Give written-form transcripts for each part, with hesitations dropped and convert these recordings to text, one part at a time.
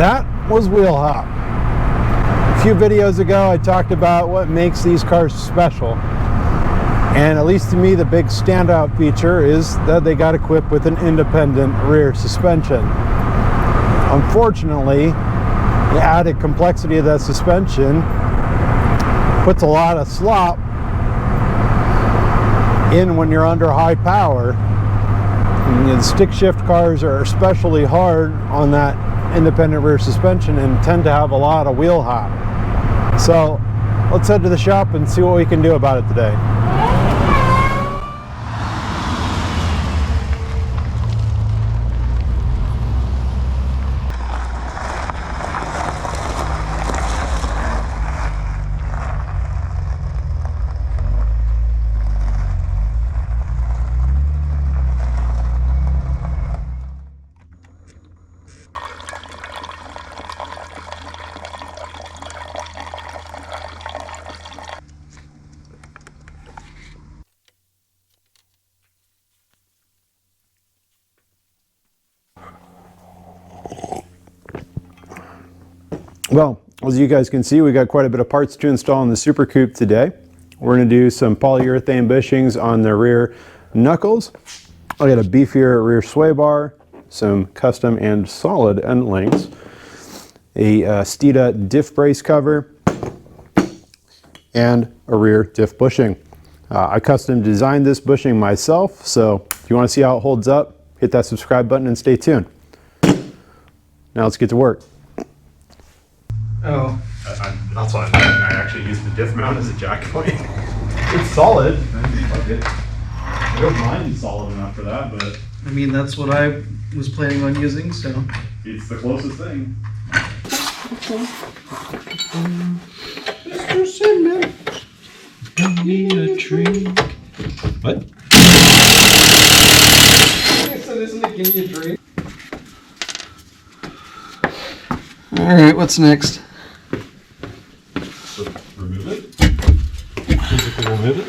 That was wheel hop. A few videos ago I talked about what makes these cars special. And at least to me, the big standout feature is that they got equipped with an independent rear suspension. Unfortunately, the added complexity of that suspension puts a lot of slop in when you're under high power. And the stick shift cars are especially hard on that independent rear suspension and tend to have a lot of wheel hop. So let's head to the shop and see what we can do about it today. Well, as you guys can see, we got quite a bit of parts to install in the Supercoupe today. We're going to do some polyurethane bushings on the rear knuckles. I got a beefier rear sway bar, some custom and solid end links, a Stita diff brace cover, and a rear diff bushing. I custom designed this bushing myself, so if you want to see how it holds up, hit that subscribe button and stay tuned. Now let's get to work. Oh. That's why I actually used the diff mount as a jack point. It's solid. I don't mind solid enough for that, but I mean, that's what I was planning on using, so. it's the closest thing. Mr. Sandman, give me a drink. What? I said, isn't it give me a drink? Alright, what's next? So remove it. Physically remove it.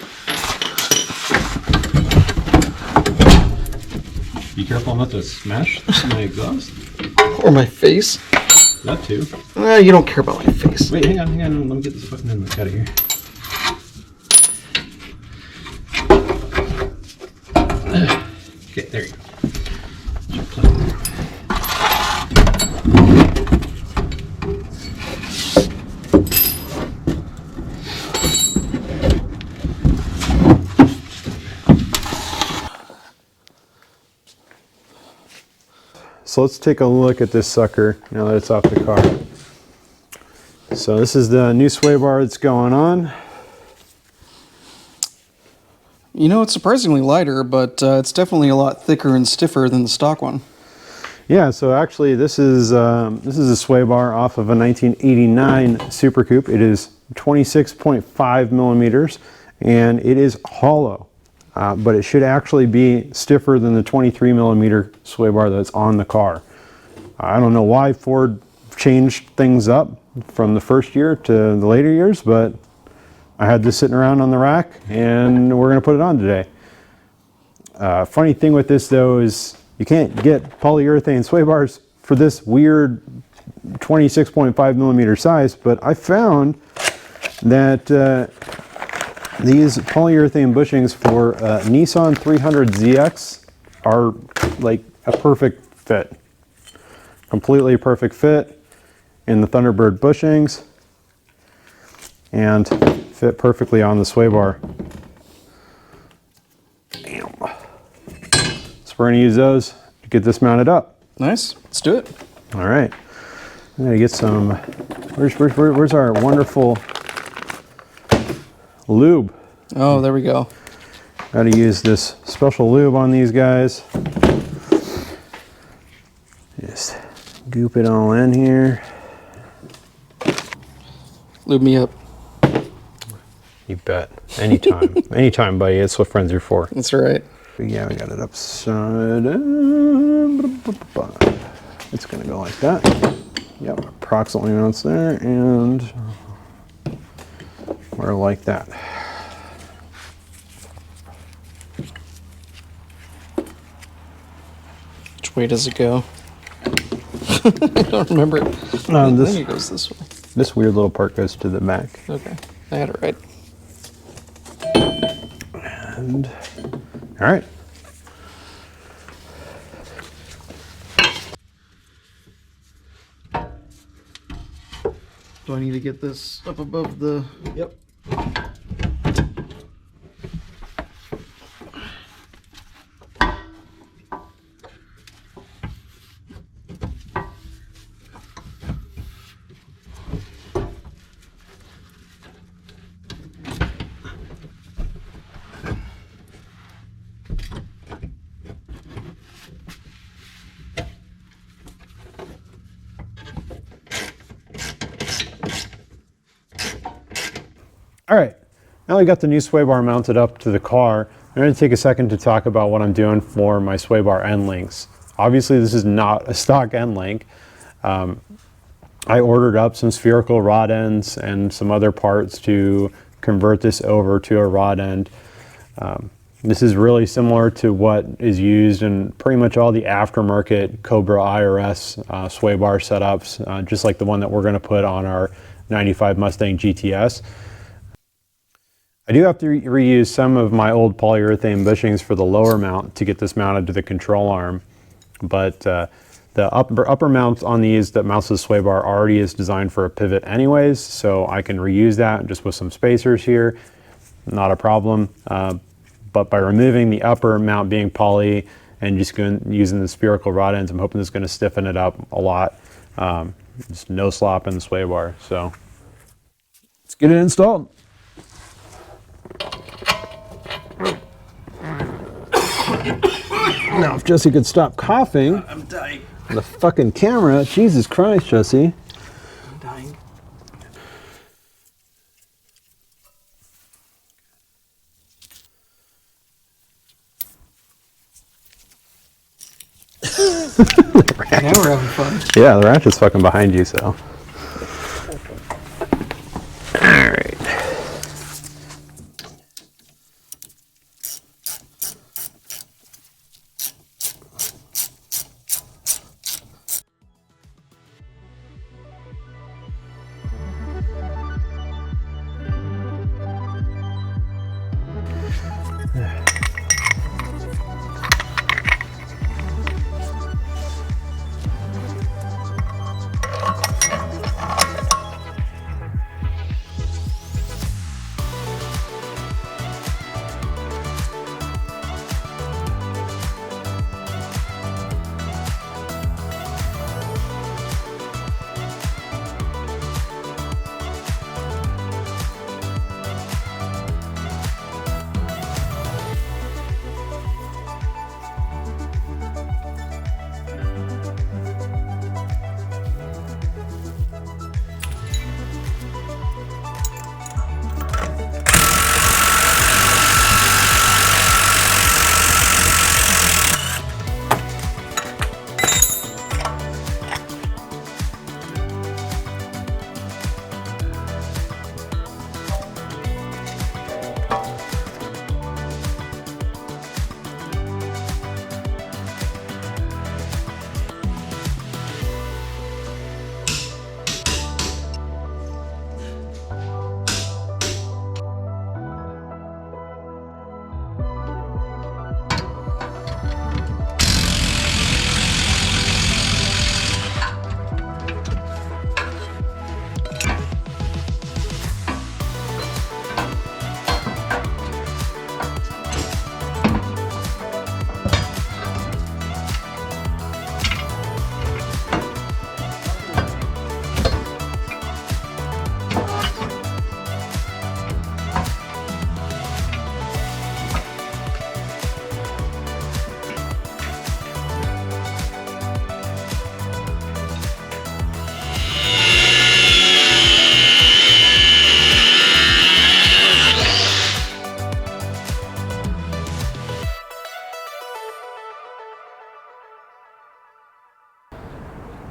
Be careful not to smash my exhaust. Or my face. That too. You don't care about my face. Wait, hang on. Let me get this fucking end out of here. Okay, there you go. So let's take a look at this sucker now that it's off the car. So this is the new sway bar that's going on. You know, it's surprisingly lighter, but it's definitely a lot thicker and stiffer than the stock one. Yeah, so actually this is a sway bar off of a 1989 Supercoupe. It is 26.5 millimeters and it is hollow. But it should actually be stiffer than the 23 millimeter sway bar that's on the car. I don't know why Ford changed things up from the first year to the later years, but I had this sitting around on the rack and we're going to put it on today. Funny thing with this though is you can't get polyurethane sway bars for this weird 26.5 millimeter size, but I found that these polyurethane bushings for Nissan 300ZX are like a perfect fit. Completely perfect fit in the Thunderbird bushings and fit perfectly on the sway bar. Bam. So we're going to use those to get this mounted up. Nice, let's do it. All right. I'm going to get some, where's our wonderful lube? Oh, there we go. Got to use this special lube on these guys. Just goop it all in here. Lube me up. You bet. Anytime. Anytime, buddy. That's what friends are for. That's right. Yeah, we got it upside down. It's going to go like that. Yep, approximately mounts there, and we're like that. Which way does it go? I don't remember it. I think it goes this way. This weird little part goes to the back. Okay, I had it right. And all right. Do I need to get this up above the... Yep. All right, now we got the new sway bar mounted up to the car. I'm going to take a second to talk about what I'm doing for my sway bar end links. Obviously, this is not a stock end link. I ordered up some spherical rod ends and some other parts to convert this over to a rod end. This is really similar to what is used in pretty much all the aftermarket Cobra IRS sway bar setups, just like the one that we're going to put on our 95 Mustang GTS. I do have to reuse some of my old polyurethane bushings for the lower mount to get this mounted to the control arm, but the upper mount on these that mounts the sway bar already is designed for a pivot anyways, so I can reuse that just with some spacers here, not a problem. But by removing the upper mount being poly and just using the spherical rod ends, I'm hoping this is going to stiffen it up a lot. Just no slop in the sway bar, so let's get it installed. Now, if Jesse could stop coughing. I'm dying. On the fucking camera. Jesus Christ, Jesse. I'm dying. Now we're having fun. Yeah, the ratchet's fucking behind you, so. Alright.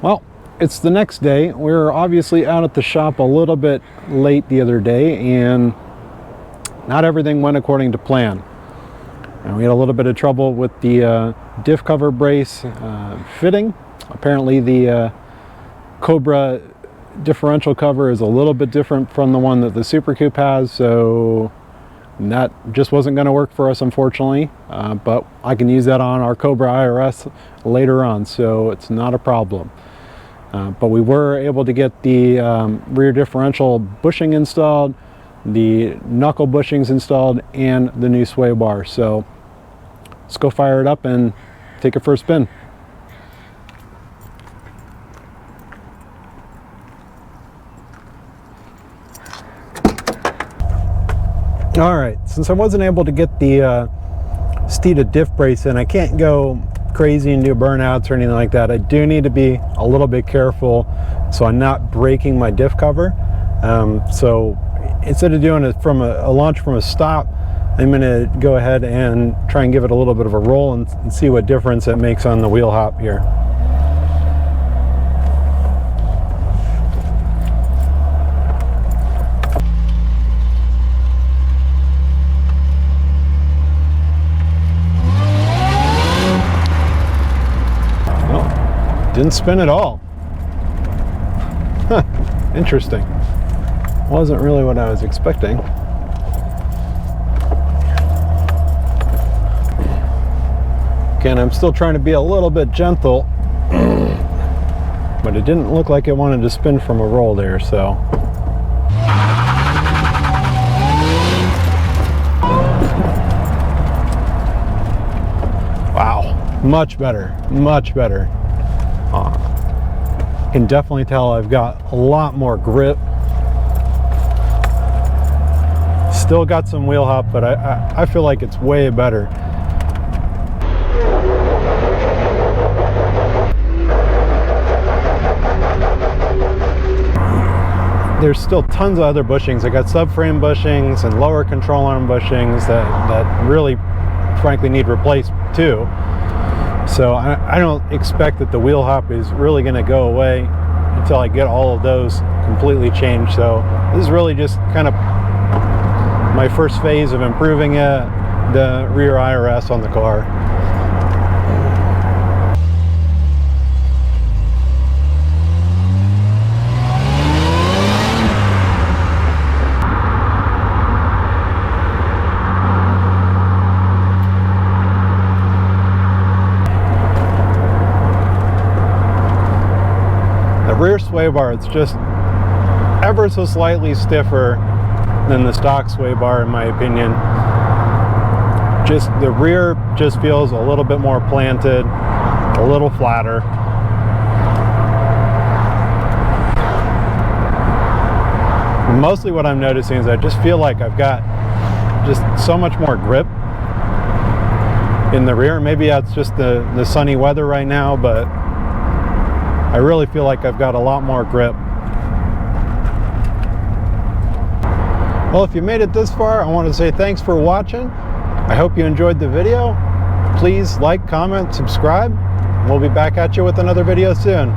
Well, it's the next day. We were obviously out at the shop a little bit late the other day, and not everything went according to plan. And we had a little bit of trouble with the diff cover brace fitting. Apparently the Cobra differential cover is a little bit different from the one that the Supercoupe has, so that just wasn't going to work for us, unfortunately, but I can use that on our Cobra IRS later on, so it's not a problem. But we were able to get the rear differential bushing installed, the knuckle bushings installed, and the new sway bar. So let's go fire it up and take it for a spin. All right, since I wasn't able to get the steated diff brace in, I can't go crazy and do burnouts or anything like that. I do need to be a little bit careful so I'm not breaking my diff cover. So instead of doing it from a launch from a stop, I'm going to go ahead and try and give it a little bit of a roll and see what difference it makes on the wheel hop here. Didn't spin at all. Huh, interesting. Wasn't really what I was expecting. Again, I'm still trying to be a little bit gentle, but it didn't look like it wanted to spin from a roll there, so. Wow, much better, much better. Can definitely tell I've got a lot more grip. Still got some wheel hop, but I feel like it's way better. There's still tons of other bushings. I got subframe bushings and lower control arm bushings that really, frankly, need replaced too. So I don't expect that the wheel hop is really going to go away until I get all of those completely changed. So this is really just kind of my first phase of improving the rear IRS on the car. Rear sway bar, it's just ever so slightly stiffer than the stock sway bar in my opinion. Just the rear just feels a little bit more planted, a little flatter. Mostly what I'm noticing is I just feel like I've got just so much more grip in the rear. Maybe that's just the sunny weather right now, but I really feel like I've got a lot more grip. Well, if you made it this far, I want to say thanks for watching. I hope you enjoyed the video. Please like, comment, subscribe. We'll be back at you with another video soon.